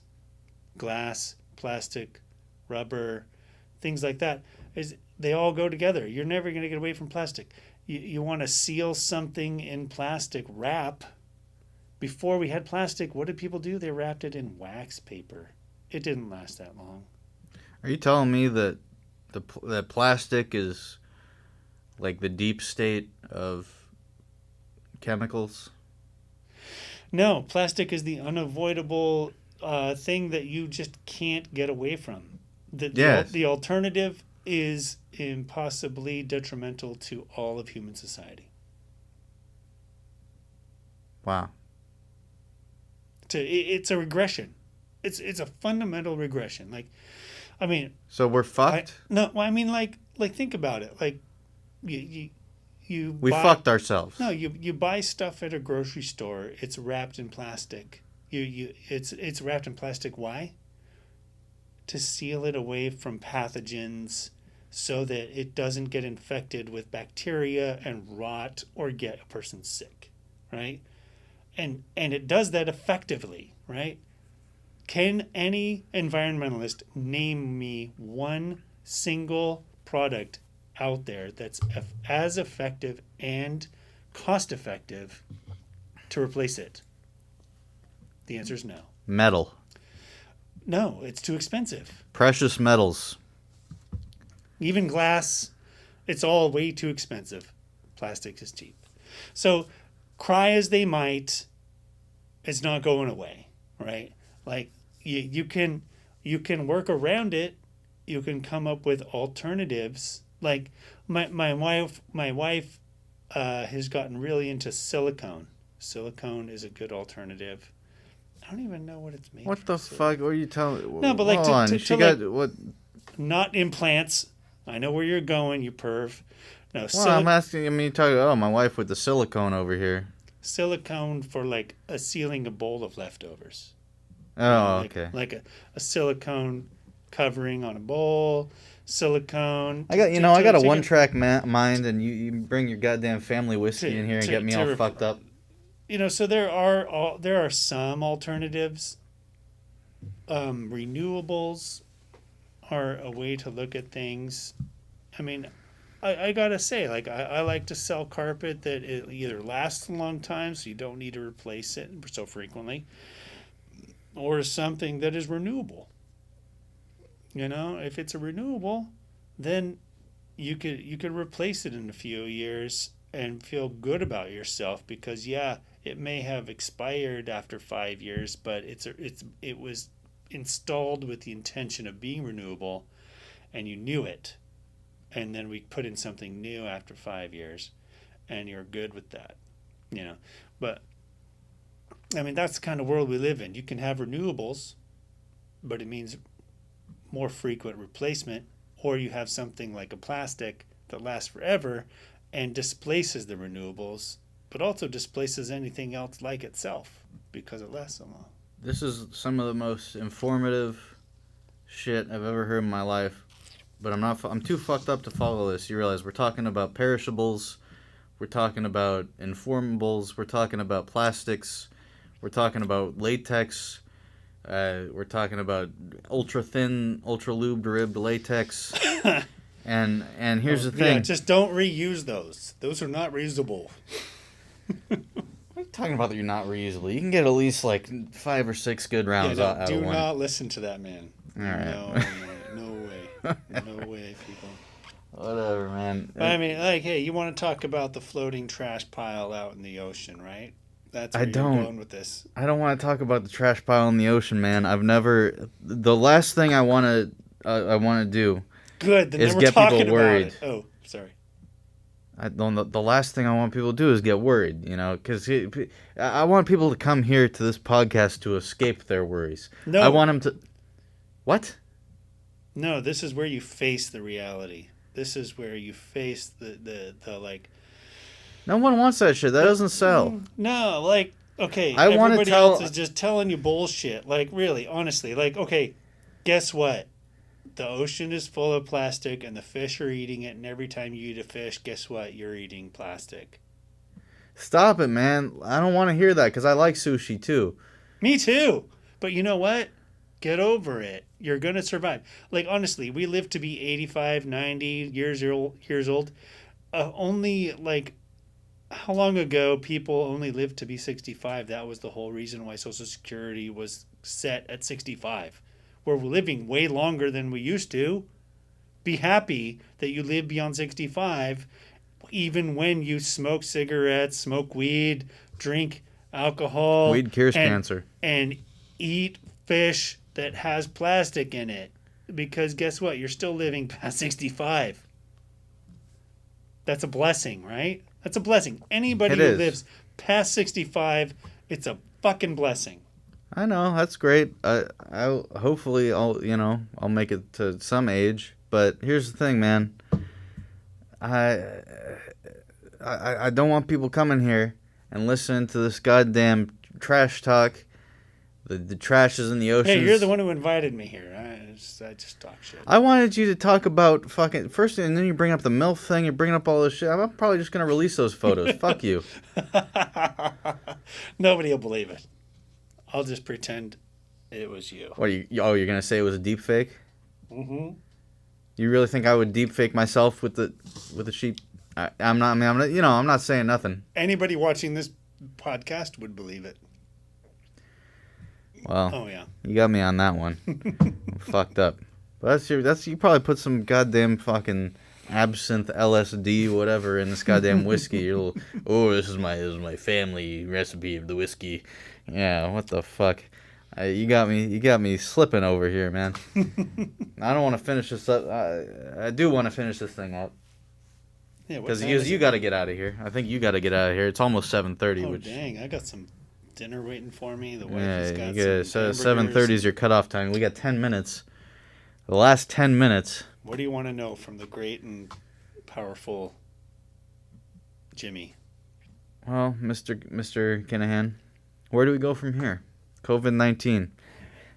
glass, plastic, rubber, things like that, is they all go together. You're never going to get away from plastic. You want to seal something in plastic wrap. Before we had plastic, what did people do? They wrapped it in wax paper. It didn't last that long. Are you telling me that that plastic is like the deep state of chemicals? No, plastic is the unavoidable thing that you just can't get away from. The alternative is impossibly detrimental to all of human society. Wow. It's a regression. It's a fundamental regression. So we're fucked? Think about it. Like, we fucked ourselves. No, you buy stuff at a grocery store. It's wrapped in plastic. It's wrapped in plastic. Why? To seal it away from pathogens, so that it doesn't get infected with bacteria and rot or get a person sick, right? And it does that effectively, right? Can any environmentalist name me one single product out there that's as effective and cost effective to replace it? The answer is no. Metal. No, it's too expensive. Precious metals. Even glass, it's all way too expensive. Plastic is cheap. So, cry as they might, it's not going away, right? Like you can work around it. You can come up with alternatives. Like my wife has gotten really into silicone. Silicone is a good alternative. I don't even know what it's made. What the fuck? What are you telling me? No, but like hold on. She got what? Not implants. I know where you're going, you perv. No, Well, I'm asking. I mean, you talking. Oh, my wife with the silicone over here. Silicone for like sealing a bowl of leftovers. Oh, okay. okay. A silicone covering on a bowl. Silicone. I got a one-track mind, and you bring your goddamn family whiskey in here and get me all fucked up. So there are some alternatives. renewables are a way to look at things. I mean, I gotta say, like, I like to sell carpet that it either lasts a long time, so you don't need to replace it so frequently, or something that is renewable. You know, if it's a renewable, then you could replace it in a few years and feel good about yourself because yeah, it may have expired after 5 years, but it was installed with the intention of being renewable, and you knew it, and then we put in something new after 5 years, and you're good with that, you know. But I mean, that's the kind of world we live in. You can have renewables, but it means more frequent replacement, or you have something like a plastic that lasts forever and displaces the renewables, but also displaces anything else like itself because it lasts so long. This is some of the most informative shit I've ever heard in my life, but I'm too fucked up to follow this. You realize we're talking about perishables, we're talking about informables, we're talking about plastics, we're talking about latex, we're talking about ultra thin, ultra lubed ribbed latex. And here's the thing. Yeah, just don't reuse those. Those are not reusable. What are you talking about that you're not reusable? You can get at least like 5 or 6 good rounds Yeah, no, out do of one. not listen to that man. All right. No, no way. No way, people. Whatever, man. But I mean, like, hey, you want to talk about the floating trash pile out in the ocean, right? That's where you're going with this. I don't want to talk about the trash pile in the ocean, man. I've never. The last thing I want to do. Good. Then is we're get talking people worried. About it. Oh, sorry. The last thing I want people to do is get worried, you know, because I want people to come here to this podcast to escape their worries. No. I want them to. What? No, this is where you face the reality. This is where you face the like. No one wants that shit. That doesn't sell. No, like, okay, I want to everybody tell. else is just telling you bullshit. Like, really, honestly, like, okay, guess what? The ocean is full of plastic, and the fish are eating it. And every time you eat a fish, guess what? You're eating plastic. Stop it, man. I don't want to hear that because I like sushi too. Me too. But you know what? Get over it. You're going to survive. Like, honestly, we live to be 85, 90 years old. Only, like, how long ago people only lived to be 65? That was the whole reason why Social Security was set at 65. We're living way longer than we used to. Be happy that you live beyond 65, even when you smoke cigarettes, smoke weed, drink alcohol. Weed cures cancer. And eat fish that has plastic in it. Because guess what? You're still living past 65. That's a blessing, right? That's a blessing. Anybody who lives past 65, it's a fucking blessing. I know, that's great. Hopefully I'll make it to some age. But here's the thing, man. I don't want people coming here and listening to this goddamn trash talk. The trash is in the ocean. Hey, you're the one who invited me here. I just talk shit. I wanted you to talk about fucking first, and then you bring up the MILF thing. You're bringing up all this shit. I'm probably just gonna release those photos. Fuck you. Nobody will believe it. I'll just pretend it was you. What you're gonna say it was a deep fake? Mm-hmm. You really think I would deep fake myself with the sheep? I'm not. I mean, I'm not saying nothing. Anybody watching this podcast would believe it. Well, oh yeah, you got me on that one. I'm fucked up. But that's you probably put some goddamn fucking absinthe, LSD, whatever in this goddamn whiskey. You're this is my family recipe of the whiskey. Yeah, what the fuck? You got me slipping over here, man. I don't want to finish this up. I do want to finish this thing up. Yeah, because you got to get out of here. I think you got to get out of here. It's almost 7:30. Oh dang! I got some dinner waiting for me. The wife has got some 7:30 is your cutoff time. We got 10 minutes. The last 10 minutes. What do you want to know from the great and powerful Jimmy? Well, Mr. Kinahan, where do we go from here? COVID-19.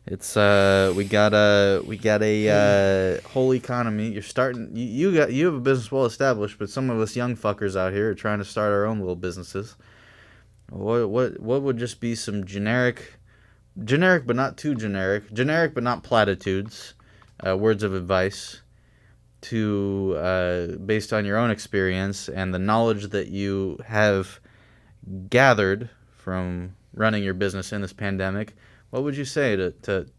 It's we got a whole economy. You're starting. You have a business well established, but some of us young fuckers out here are trying to start our own little businesses. What would just be some generic generic but not too generic but not platitudes, words of advice to based on your own experience and the knowledge that you have gathered from running your business in this pandemic. What would you say to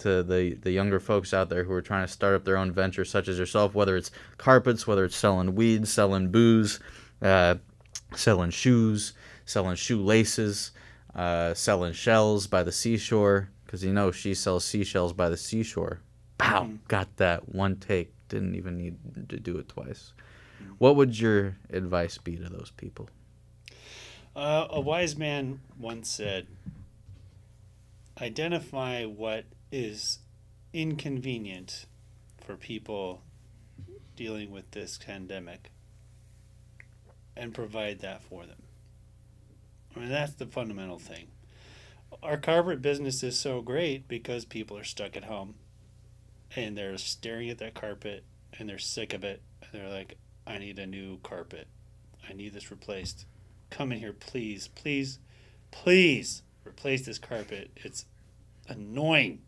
the younger folks out there who are trying to start up their own venture, such as yourself, whether it's carpets, whether it's selling weed, selling booze, selling shoes, selling shoelaces, selling shells by the seashore? Because you know she sells seashells by the seashore. Pow! Got that one take. Didn't even need to do it twice. What would your advice be to those people? A wise man once said, identify what is inconvenient for people dealing with this pandemic and provide that for them. I mean, that's the fundamental thing. Our carpet business is so great because people are stuck at home and they're staring at that carpet and they're sick of it. And they're like, I need a new carpet. I need this replaced. Come in here, please, please, please replace this carpet. It's annoying.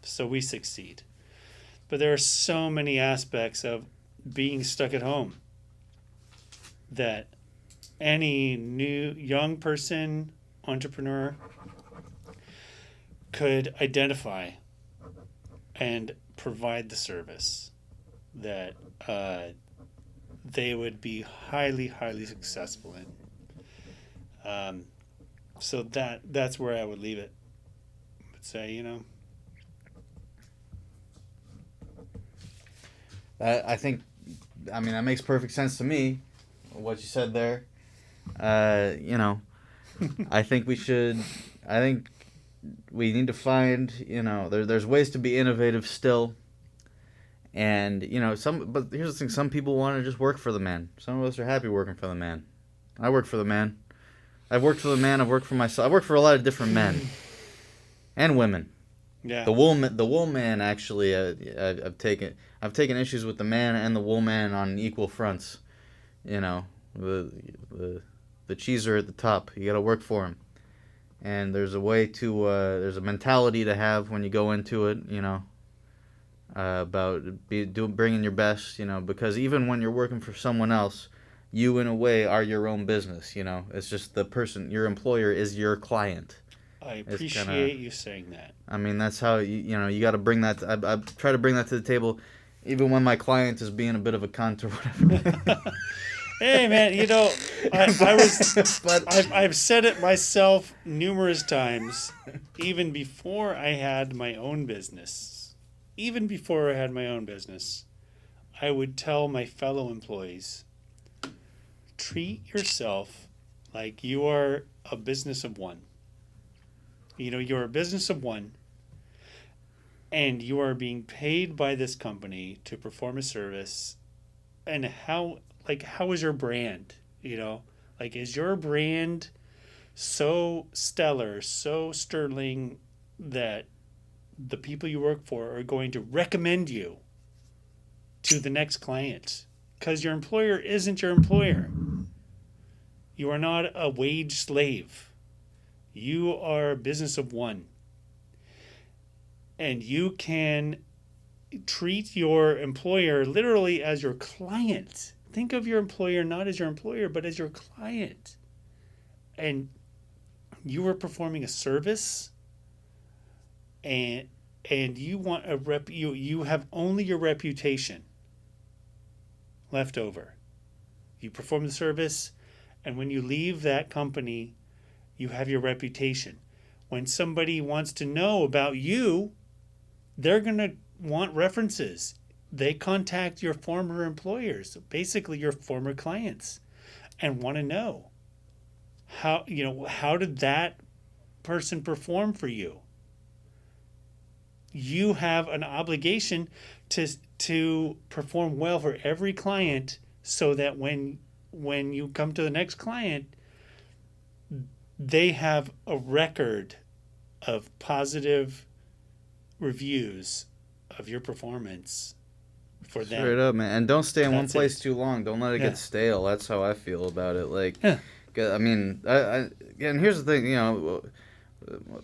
So we succeed. But there are so many aspects of being stuck at home that any new young person, entrepreneur, could identify and provide the service that they would be highly, highly successful in. So that's where I would leave it. I would say, I think, I mean, that makes perfect sense to me, what you said there. I think we need to find, there's ways to be innovative still. And, but here's the thing, some people want to just work for the man. Some of us are happy working for the man. I work for the man. I've worked for the man, I've worked for myself. I've worked for a lot of different men and women. Yeah. The wool man actually, I've taken issues with the man and the wool man on equal fronts. The cheeser at the top. You got to work for him. And there's a way to there's a mentality to have when you go into it, about bringing your best, because even when you're working for someone else, you in a way are your own business. It's just the person, your employer is your client. I appreciate you saying that. I mean, that's how you got to bring that. I try to bring that to the table, even when my client is being a bit of a cunt or whatever. Hey man, I've said it myself numerous times, even before I had my own business. Even before I had my own business, I would tell my fellow employees, treat yourself like you are a business of one. You're a business of one, and you are being paid by this company to perform a service. And how is your brand? Is your brand so stellar, so sterling that the people you work for are going to recommend you to the next client? Because your employer isn't your employer. You are not a wage slave. You are a business of one. And you can treat your employer literally as your client. Think of your employer not as your employer, but as your client. And you are performing a service, and you want you have only your reputation left over. You perform the service, and when you leave that company, you have your reputation. When somebody wants to know about you, they're going to want references. They contact your former employers, basically your former clients, and want to know how did that person perform for you. You have an obligation to perform well for every client, so that when you come to the next client, they have a record of positive reviews of your performance for them. Straight up, man. And don't stay in one place too long. Don't let it get stale. That's how I feel about it. I mean, and here's the thing,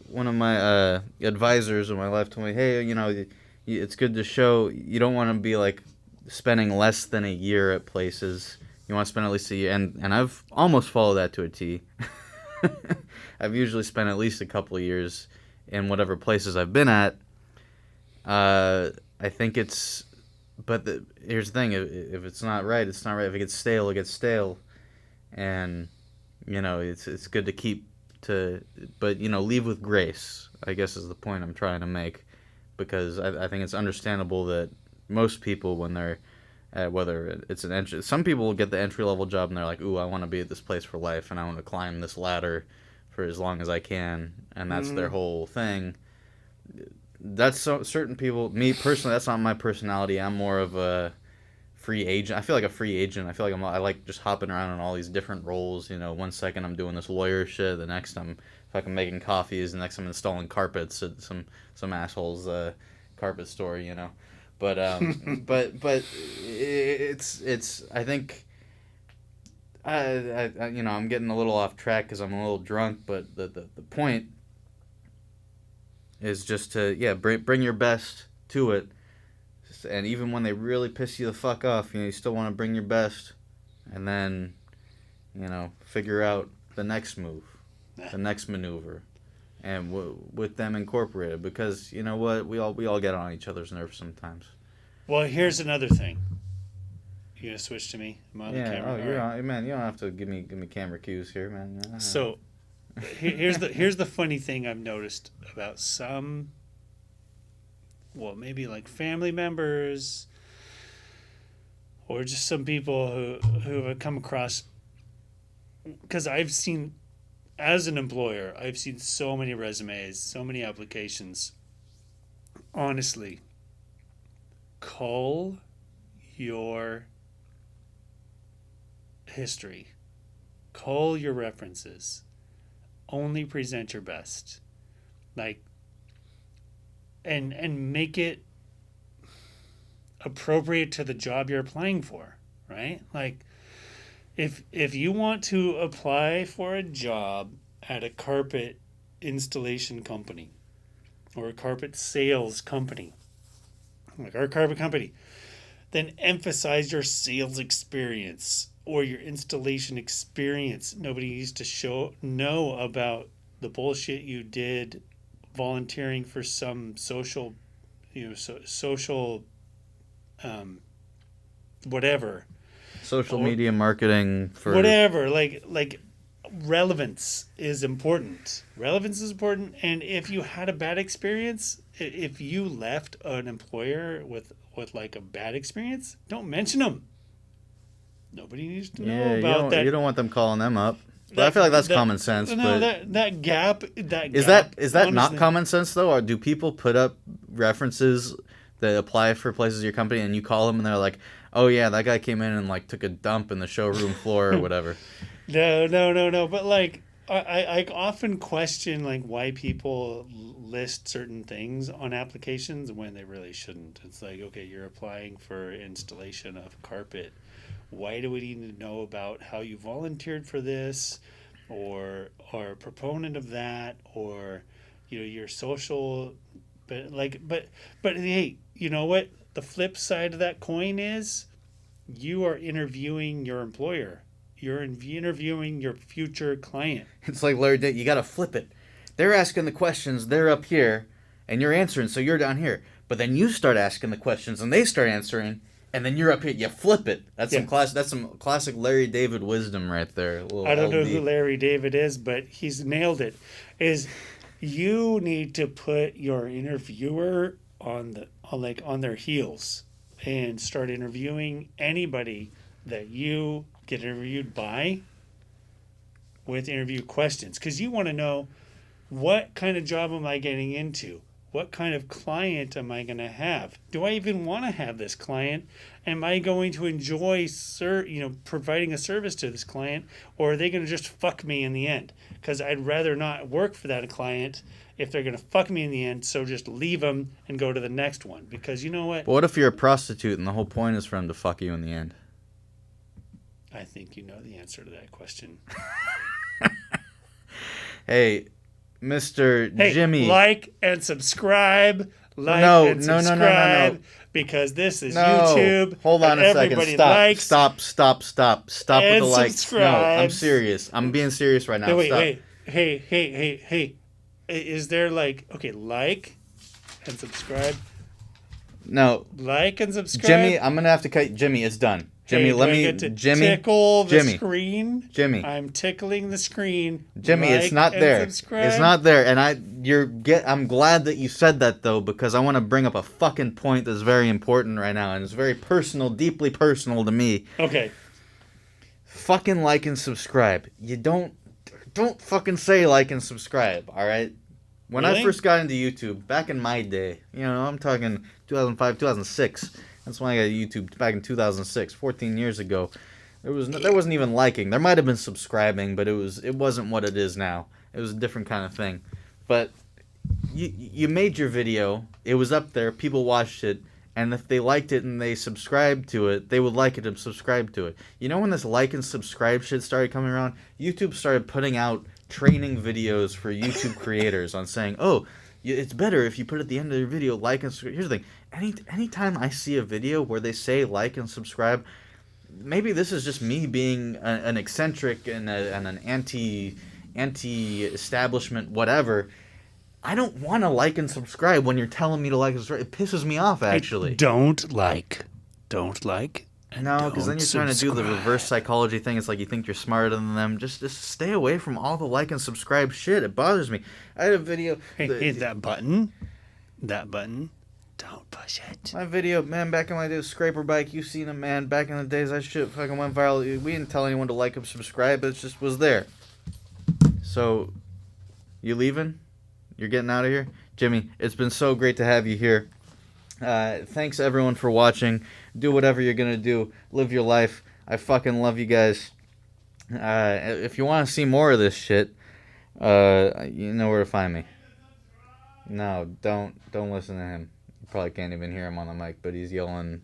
one of my advisors in my life told me, hey, it's good to show you don't want to be like spending less than a year at places. You want to spend at least a year, and I've almost followed that to a T. I've usually spent at least a couple of years in whatever places I've been at. I think it's, but here's the thing: if it's not right, it's not right. If it gets stale, it gets stale, and it's good to keep to, but leave with grace. I guess is the point I'm trying to make, because I think it's understandable that most people, when they're whether it's an entry, some people will get the entry level job and they're like, ooh, I want to be at this place for life and I want to climb this ladder for as long as I can, and that's their whole thing. That's certain people. Me personally, that's not my personality. I'm more of a free agent. I feel like a free agent. I feel like I like just hopping around in all these different roles. 1 second I'm doing this lawyer shit, the next I'm fucking making coffees, the next I'm installing carpets at some asshole's carpet store. But but it's I think I'm getting a little off track because I'm a little drunk. But the point is just to bring your best to it, and even when they really piss you the fuck off, you still want to bring your best, and then figure out the next move, the next maneuver, and with them incorporated, because you know what, we all get on each other's nerves sometimes. Well, here's another thing. You gonna switch to me? I'm on the camera. Oh, you're on, man. You don't have to give me camera cues here, man. So, here's the funny thing I've noticed about some, well, maybe like family members, or just some people who have come across, because I've seen, as an employer, I've seen so many resumes, so many applications. Honestly, cull your history, cull your references, only present your best, like, and make it appropriate to the job you're applying for, right? Like, if you want to apply for a job at a carpet installation company or a carpet sales company, like our carpet company, then emphasize your sales experience or your installation experience. Nobody needs to know about the bullshit you did volunteering for some social, social, whatever. Social media marketing for whatever. Like relevance is important. Relevance is important, and if you had a bad experience, if you left an employer with like a bad experience, don't mention them. Nobody needs to know about that. You don't want them calling them up. But I feel like that's common sense. No, but that gap. Is that honestly, not common sense though, or do people put up references that apply for places in your company, and you call them and they're like, "Oh yeah, that guy came in and like took a dump in the showroom floor or whatever." No. But like, I often question like why people list certain things on applications when they really shouldn't. It's like, okay, you're applying for installation of carpet. Why do we need to know about how you volunteered for this, or are a proponent of that, or your social, but hey, you know what? The flip side of that coin is you are interviewing your employer. You're interviewing your future client. It's like Larry David. You got to flip it. They're asking the questions. They're up here, and you're answering. So you're down here. But then you start asking the questions, and they start answering, and then you're up here. You flip it. That's some classic Larry David wisdom right there. I don't know who Larry David is, but he's nailed it. Is you need to put your interviewer on their heels and start interviewing anybody that you get interviewed by with interview questions, because you want to know, what kind of job am I getting into? What kind of client am I going to have? Do I even want to have this client? Am I going to enjoy providing a service to this client, or are they going to just fuck me in the end? Because I'd rather not work for that client if they're going to fuck me in the end, so just leave them and go to the next one. Because you know what? But what if you're a prostitute and the whole point is for him to fuck you in the end? I think you know the answer to that question. Hey, Mr. Hey, Jimmy. like and subscribe. Like No, and no, no, no, no, subscribe no. because this is No. YouTube. Hold on and a second. everybody Stop. likes Stop. Stop. Stop. Stop with and the likes. No, I'm subscribes. serious. I'm being serious right now. No, wait, Stop. wait. Hey. Is there like, okay, like and subscribe? No, Like and subscribe? Jimmy, I'm gonna have to cut. Jimmy, it's done. Jimmy, Hey, let do I me. get to Jimmy, tickle the Jimmy, screen? Jimmy, I'm tickling the screen. Jimmy. Like It's not and there. subscribe? It's not there. And I'm glad that you said that though, because I want to bring up a fucking point that's very important right now, and it's very personal, deeply personal to me. Okay. Fucking like and subscribe. You don't fucking say like and subscribe. All right. When I Really? first got into YouTube, back in my day, I'm talking 2005, 2006. That's when I got YouTube back in 2006, 14 years ago. There wasn't even liking. There might have been subscribing, but it wasn't what it is now. It was a different kind of thing. But you made your video. It was up there. People watched it, and if they liked it and they subscribed to it, they would like it and subscribe to it. You know when this like and subscribe shit started coming around? YouTube started putting out training videos for YouTube creators on saying, "Oh, it's better if you put at the end of your video like and subscribe." Here's the thing: anytime I see a video where they say like and subscribe, maybe this is just me being an eccentric and an anti-establishment whatever. I don't want to like and subscribe when you're telling me to like and subscribe. It pisses me off, actually. Don't like. And No, because then don't you're trying to do the subscribe. reverse psychology thing. It's like you think you're smarter than them. Just stay away from all the like and subscribe shit. It bothers me. I had a video. Hey, that button. Don't push it. My video, man, back in my day, scraper bike. You seen it, man. Back in the days, that shit fucking went viral. We didn't tell anyone to like and subscribe. It just was there. So, you leaving? You're getting out of here? Jimmy, it's been so great to have you here. Thanks, everyone, for watching. Do whatever you're going to do. Live your life. I fucking love you guys. If you want to see more of this shit, you know where to find me. No, don't listen to him. You probably can't even hear him on the mic, but he's yelling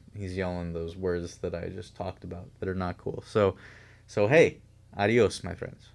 those words that I just talked about that are not cool. So hey, adios, my friends.